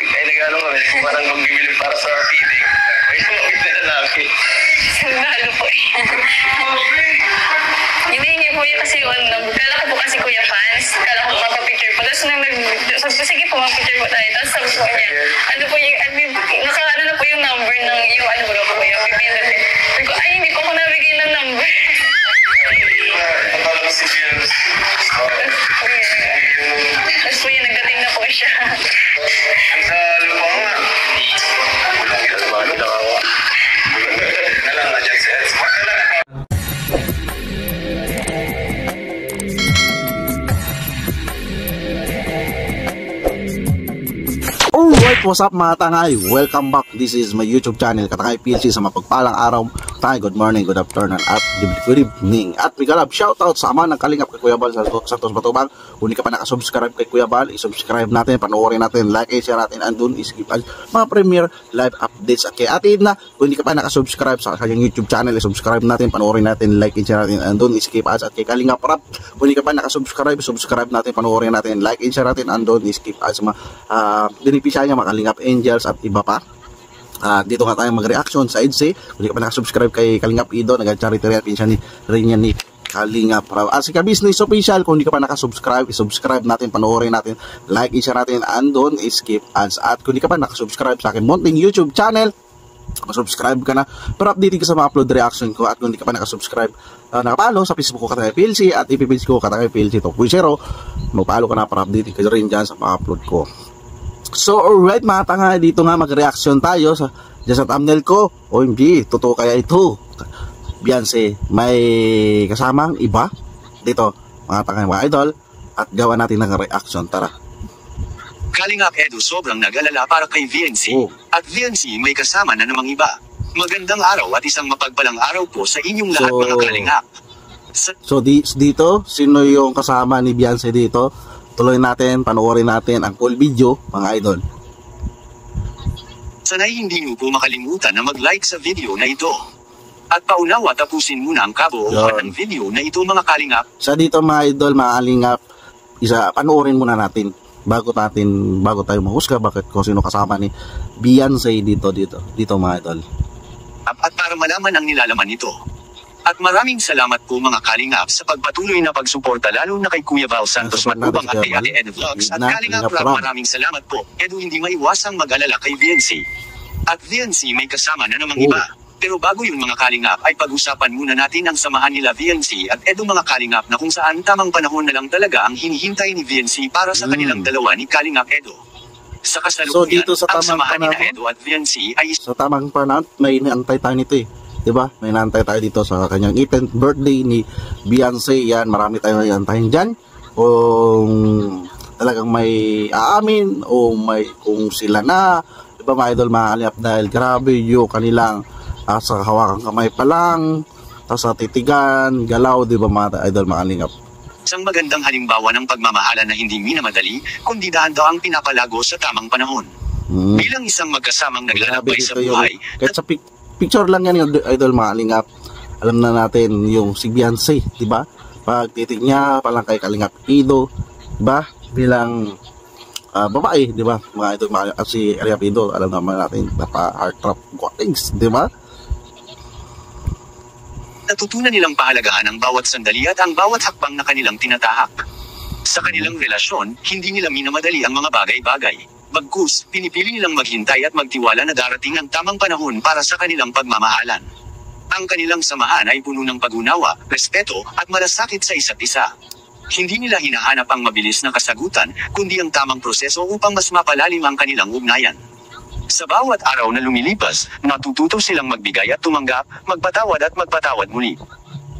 ay nag-ano kami, parang magbibili para sa feeling. Ay, sumakit na namin. Sandalo po eh. Hinihingi po yun kasi yung number. Kala ko po kasi kuya fans. Kala ko papapicture po. Tapos nang sabi ko, sige po, mag-picture po tayo. Tapos sabi ko niya, ano po yung, nakaano na po yung number ng yung ano po yung pipindutin. Sabi ko, ay, hindi po ako nabigay ng number. Parang si James. Tapos po yun, nagdating na po siya. Ang sa lupa nga. Walang ginagawa, nakawa. Na lang na dyan, sir. Alright, what's up mga tangay? Welcome back. This is my YouTube channel, Katangay PLC. Sa mapagpalang araw, tangay, good morning, good afternoon, at good evening. At migalab, shoutout sa ama ng kalingap kay Kuya Bal sa Santos Batubang. Kung hindi ka pa nakasubscribe kay Kuya Bal, isubscribe natin, panoorin natin, like, share natin, andun, iskip mga premier live updates. At kay atin na, kung hindi ka pa nakasubscribe sa kanyang YouTube channel, isubscribe natin, panoorin natin, like, share natin, andun, iskip ads. At kay Kalingap Rap, kung hindi ka pa nakasubscribe, subscribe natin, panoorin natin, like, share natin, andun, iskip ads. Benepisya niya, mga Kalingap Angels at iba pa. Dito nga tayo mag-reaction sa EDSA. Kung hindi ka pa nakasubscribe kay Kalingap Ido, nag-charity reaction rin yan ni Kalingap Rap. At si Ka-Business Official, kung hindi ka pa nakasubscribe, isubscribe natin, panoorin natin, like, i-share natin, andon, skip ads. At kung hindi ka pa nakasubscribe sa akin munting YouTube channel, subscribe ka na para updating ka sa mga upload reaction ko. At kung hindi ka pa nakasubscribe, nakapalo sa Facebook ko Katangay PLC at ipipage ko Katangay PLC 2.0, magpalo ka na para updating ka rin dyan sa mga upload ko. So alright mga tanga, dito nga mag-reaction tayo sa thumbnail ko. OMG, totoo kaya ito? Beyonce, may kasamang iba dito mga tanga mga idol. At gawa natin ng reaction, tara. Kalingap Edu sobrang nag-alala para kay VNC. At VNC may kasama na namang iba. Magandang araw at isang mapagpalang araw po sa inyong lahat mga Kalingap. So dito, sino yung kasama ni Beyonce dito? Tuloy natin, panoorin natin ang full video, mga idol. Sana'y hindi niyo po makalimutan na mag-like sa video na ito. At paunawa tapusin muna ang kabuuan ng video na ito mga Kalingap. Sa dito mga idol, mga Kalingap, panoorin muna natin bago tayo mahusga bakit kung sino kasama ni Beyonce dito mga idol. At para malaman ang nilalaman nito. At maraming salamat po mga Kalingap sa pagpatuloy na pagsuporta lalo na kay Kuya Val Santos Matubang at kay Ate Ed Vlogs. At Kalingap Rap, maraming salamat po. Edu, hindi maiwasang mag-alala kay VNC. At VNC may kasama na namang iba. Pero bago yung mga Kalingap ay pag-usapan muna natin ang samahan nila VNC at Edu mga Kalingap na kung saan tamang panahon na lang talaga ang hinihintay ni VNC para sa kanilang dalawa ni Kalingap Edu. Sa kasalukuyan, dito sa ang samahan panahon, ni Edu at VNC ay... Sa tamang panahon, may inaantay tayo nito eh. Diba? May naantay tayo dito sa kanyang 18th birthday ni Beyonce. Yan, marami tayong naantayin dyan. Kung talagang may aamin o may kung sila na, diba mga idol, mga Kalingap, dahil grabe yung kanilang sa hawakang kamay pa lang, tapos sa titigan, galaw, diba mga idol, mga Kalingap. Isang magandang halimbawa ng pagmamahalan na hindi minamadali, kundi dahan-dahang pinapalago sa tamang panahon. Bilang isang magkasamang naglalakbay sa buhay, kahit sa picture lang yan yung idol mga Kalingap. Alam na natin yung si Beyonce, di ba? Pag titig niya, palang kay Kalingap Ido, di ba? Bilang babae, di ba? Mga idol, at si Kalingap Ido, alam naman natin, napa-heart trap things, di ba? Natutunan nilang pahalagahan ang bawat sandali at ang bawat hakbang na kanilang tinatahak. Sa kanilang relasyon, hindi nila minamadali ang mga bagay-bagay. Bagkus, pinipili nilang maghintay at magtiwala na darating ang tamang panahon para sa kanilang pagmamahalan. Ang kanilang samahan ay puno ng pag-unawa, respeto, at malasakit sa isa't isa. Hindi nila hinahanap ang mabilis na kasagutan, kundi ang tamang proseso upang mas mapalalim ang kanilang ugnayan. Sa bawat araw na lumilipas, natututo silang magbigay at tumanggap, magpatawad at magpatawad muli.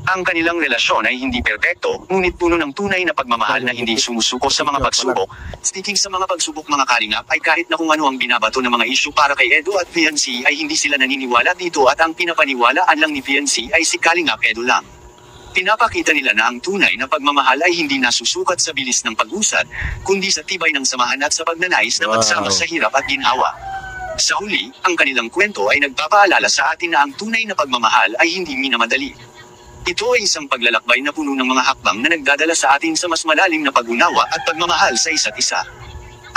Ang kanilang relasyon ay hindi perpekto, ngunit puno ng tunay na pagmamahal na hindi sumusuko sa mga pagsubok. Speaking sa mga pagsubok mga Kalingap ay kahit na kung ano ang binabato ng mga isyu para kay Edu at VNC ay hindi sila naniniwala dito at ang pinapaniwalaan lang ni VNC ay si Kalingap Edu lang. Pinapakita nila na ang tunay na pagmamahal ay hindi nasusukat sa bilis ng pag-usad, kundi sa tibay ng samahan at sa pagnanais na magsama sa hirap at ginhawa. Sa huli, ang kanilang kwento ay nagpapaalala sa atin na ang tunay na pagmamahal ay hindi minamadali. Ito ay isang paglalakbay na puno ng mga hakbang na nagdadala sa atin sa mas malalim na pag-unawa at pagmamahal sa isa't isa.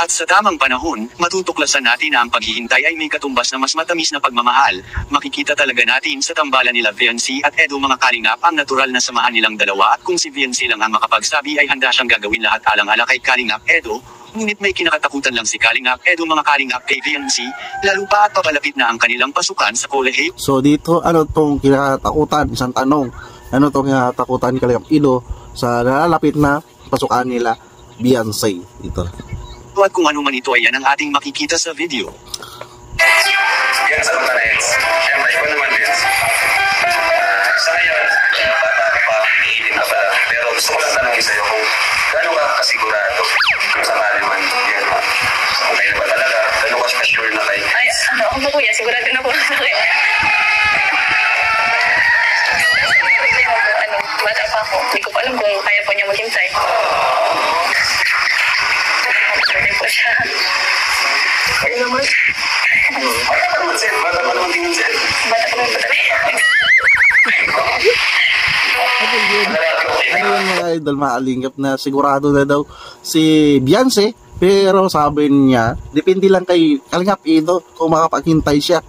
At sa tamang panahon, matutuklasan natin na ang paghihintay ay may katumbas na mas matamis na pagmamahal. Makikita talaga natin sa tambalan nila Viancy at Edo mga kalingap ang natural na samahan nilang dalawa at kung si Viancy lang ang makapagsabi ay handa siyang gagawin lahat alang-ala kay Kalingap Edo. Ngunit may kinakatakutan lang si Kalingap Edo mga kalingap kay Viancy, lalo pa at papalapit na ang kanilang pasukan sa Kolehe. So dito, ano tong kinakatakutan? Isang tanong, ano tong kinakatakutan ni Kalingap Edo sa nalalapit na pasukan nila Viancy dito? At kung ano man ito ay yan ang ating makikita sa video. Yan sa mga Reds. Siyempre, ikaw naman din. Sa ngayon, bata ka pa, iitin na pala. Pero gusto ko lang tanongin sa'yo kung gano'n ka kasigurado kung sakali man yan. Kung kayo ba talaga, gano'n ka sure na kayo? Ay, ano ako ba kuya? Sigurado na po ako kuya. Ano, bata pa ako. Hindi ko pa alam kung kaya po niya maghintay. Pwede po siya. Kayo naman. Bata pa naman, Seth. Bata pa naman tingin, Seth. Bata pa naman po talaga. Ayun mga idol, maalingap na sigurado na daw si Viancy, pero sabi niya depende lang kay Kalingap Edo kung makapaghintay siya.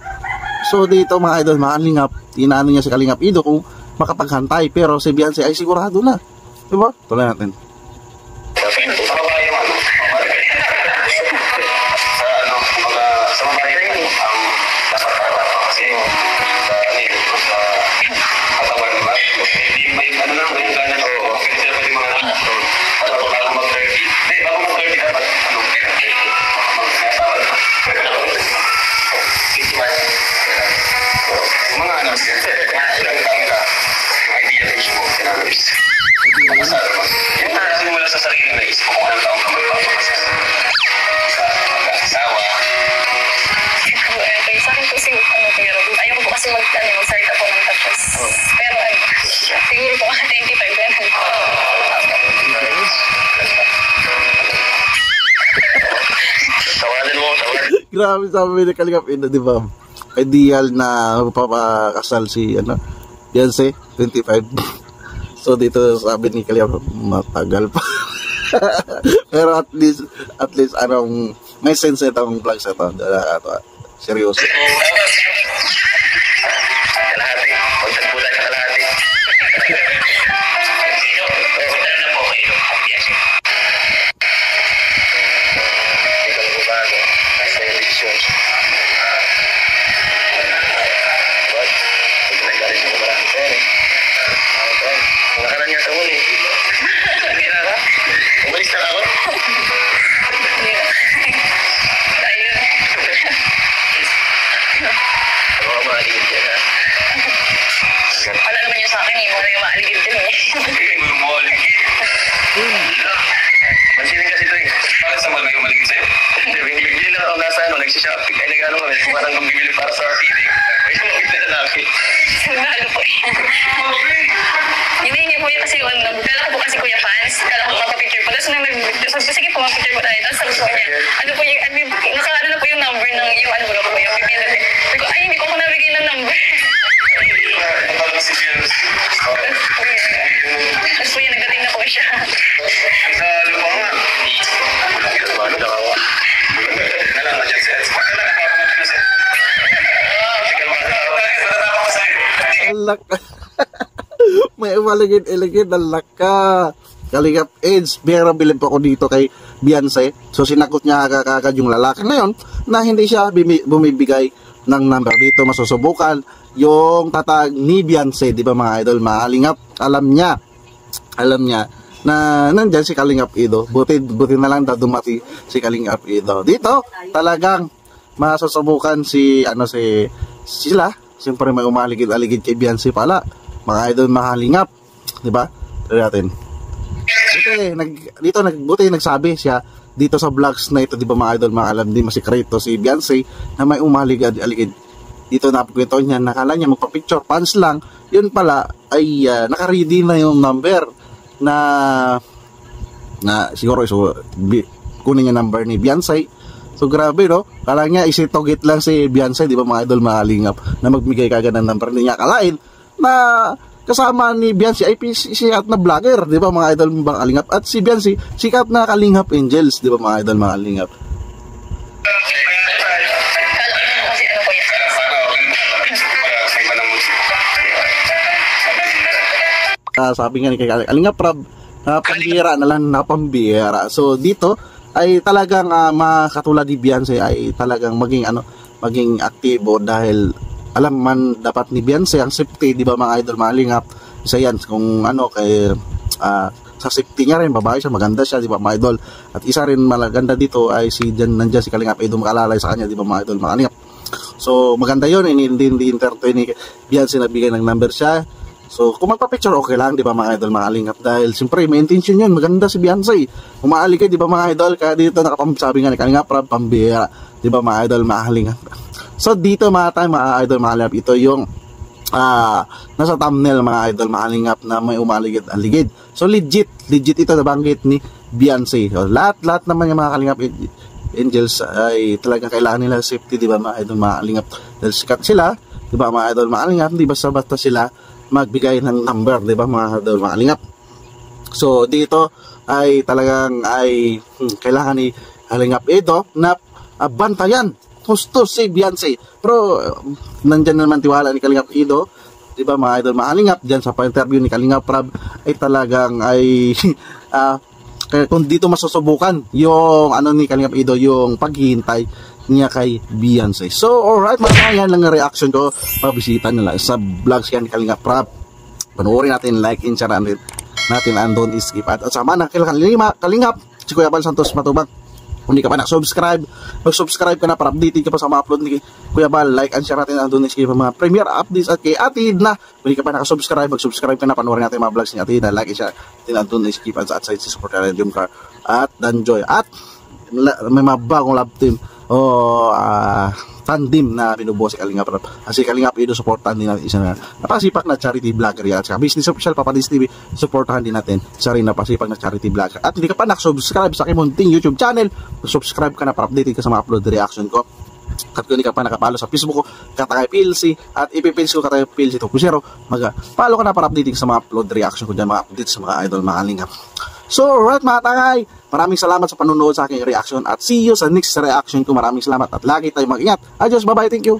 So dito mga idol, maalingap, inaano niya si Kalingap Edo kung makapaghantay, pero si Viancy ay sigurado na, diba? Tuloy natin. Sa mga rin, ang dapat kasi sa katawan naman, may ano lang, may gana na oo. Kasi sila pwede mga bago mag-30. Hindi, bago mag-30 dapat mag-asawa na. 50 months. Mga ano, ilang taon ka, yung idealization mo, tinanong. Yung simula sa sarili na isip kung anong taong ka magpapakasal. Mag-asawa. Sa akin po siguro, pero ayaw ko po kasi mag-start ako ng tapos. Pero siguro po 25 ganun. Tawanan mo, tawanan. Grabe sabi ni Kalingap Edo, di ba? Ideal na magpapakasal si Viancy, 25. So dito sabi ni Kalingap, matagal pa. Pero at least anong may sense itong vlog sa ito. Seryoso. Kalahati. Pagtagpulan sa kalahati. Ano po kayo? Yes. Ikaw po bago. Nasa eleksyon. What? Pag nagalit mo marami pera. Nakaran niya sa huli. Hindi na ka? Umalis na ako? Ayun. Ako maaligid yan ha? Wala naman yun sa akin eh. Wala yung maaligid din eh. Maaligid. Mansinin kasi ito eh. Bakit sa mga maligid sa'yo? Bigyan lang ako nasa nagsishopping. Ay nag-ano kami. Parang kung bibili para sa TV. Ay sumagit na lalaki. Sigurado po eh. Hindi po yun kasi kala ko po kasi kuya fans. Kala ko papapicture po. Tapos nang sabi ko, sige po, mapicture po tayo. Tapos sabi ko niya, ano po yung, nakaano na po yung number ng yung ano po po yung pipila. Sabi ko, ay, hindi ko nabigay ng number. Parang si Fields. Tapos po yun, nagdating na po siya. Sa lupa nga. Walang ginagawa na dakawa. Na lang na dyan sets. Magkala ka pa na sets. Sigal ba na ako? Matatapos ko sa'yo. Alak. May umaligid-iligid, alak ka. Kalingap Edge, pero bilib po ako dito kay Viancy. So sinagot niya kagad yung lalaki ngayon na hindi siya bumibigay ng number dito. Masusubukan yung tatag ni Viancy, di ba mga idol? Kalingap, alam niya na nandyan si Kalingap Edo. Buti na lang daw dumati si Kalingap Edo. Dito talagang masusubukan sila. Siyempre may umaligid-aligid kay Viancy pala. Mga idol, makalingap, di ba? Try natin. Buti nagsabi siya dito sa vlogs na ito, di ba mga idol, mga alam din masikreto si Viancy na may umaligid-aligid. Dito napakwento niya, nakala niya magpa-picture fans lang, yun pala ay naka-ready na yung number na siguro kunin niya number ni Viancy. So grabe no, kala niya isitogit lang si Viancy, di ba mga idol, makalingap na magbigay kagad ng number niya. Kalain na kasama ni Viancy ay sikat na vlogger, di ba mga idol, mga kalingap, at si Viancy sikat na Kalingap Angels, di ba mga idol, mga kalingap. sabi nga ni Kalingap Rab, pambihira na lang, napambihira. So dito ay talagang makatulad ni Beyonce ay talagang maging aktibo dahil alam man dapat ni Beyonce ang safety, di ba mga idol, mga Kalingap? Isa yan kung kay sa safety niya rin, babae siya, maganda siya, di ba mga idol? At isa rin maganda dito ay nandiyan si Kalingap Edo makalalay sa kanya, di ba mga idol, mga Kalingap? So maganda yun, hindi entertain ni Beyonce na bigay ng number siya. So, kung magpa-picture, okay lang, di ba mga idol, mga Kalingap? Dahil, siyempre, may intention yun. Maganda si Beyonce. Umaali kayo, di ba mga idol? Kaya dito, sabi nga ni Kalingap Rab, pambihira. Di ba mga idol, mga Kalingap? So, dito mga tayo, mga idol, mga Kalingap, ito yung nasa thumbnail, mga idol, mga Kalingap, na may umaligid-aligid. So, legit ito nabanggit ni Beyonce. So, lahat naman yung mga Kalingap Angels ay talagang kailangan nila safety, di ba mga idol, mga Kalingap? Dahil sikat sila, di ba mga idol, mga Kalingap? Di ba basta sila magbigay ng number, di ba mga idol, mga Kalingap? So dito ay talagang kailangan ni Kalingap Edo na bantayan gusto si Beyonce. Pero nandyan naman tiwala ni Kalingap Edo, di ba mga idol, mga Kalingap, dyan sa pa-interview ni Kalingap Rab ay talagang kung dito masusubukan yung ni Kalingap Edo, yung paghihintay niya kay Beyonce. So, alright mga yan lang ang reaction ko. Pabisita nila sa vlogs yan ni Kalingap Rab. Panoorin natin, like, and share natin, and don't skip. At sama na Kalingap, si Kuya Bal Santos Matubang. Kung di ka pa na-subscribe, mag-subscribe ka na para updated ka pa sa mga upload ni Kuya Bal. Like and share natin, and don't skip ang mga premiere updates at kay Atid na. Kung di ka pa na-subscribe, mag-subscribe ka na, panoorin natin mga vlogs ni Atid na. Like and share natin, and don't skip. At sa outside si support natin yung car at Danjoy. At may mga bagong love team tandem na binubuo si Kalingap Rab. Si Kalingap Edo, supportahan din natin isa na napasipak na charity vlogger yan. At saka business official Papadis TV, supportahan din natin siya rin napasipak na charity vlogger. At hindi ka pa nakasubscribe sa aking munting YouTube channel, subscribe ka na para updated ka sa mga upload reaction ko. At kung hindi ka pa nakapalo sa Facebook ko, Katangay PLC, at ipipage ko Katangay PLC 2.0, mag-follow ka na para updated sa mga upload reaction ko dyan, mga updates sa mga idol, mga Kalingap. So, alright mga Tangay, maraming salamat sa panunood sa aking reaction at see you sa next reaction ko. Maraming salamat at lagi tayong mag-ingat. Adios, bye-bye, thank you.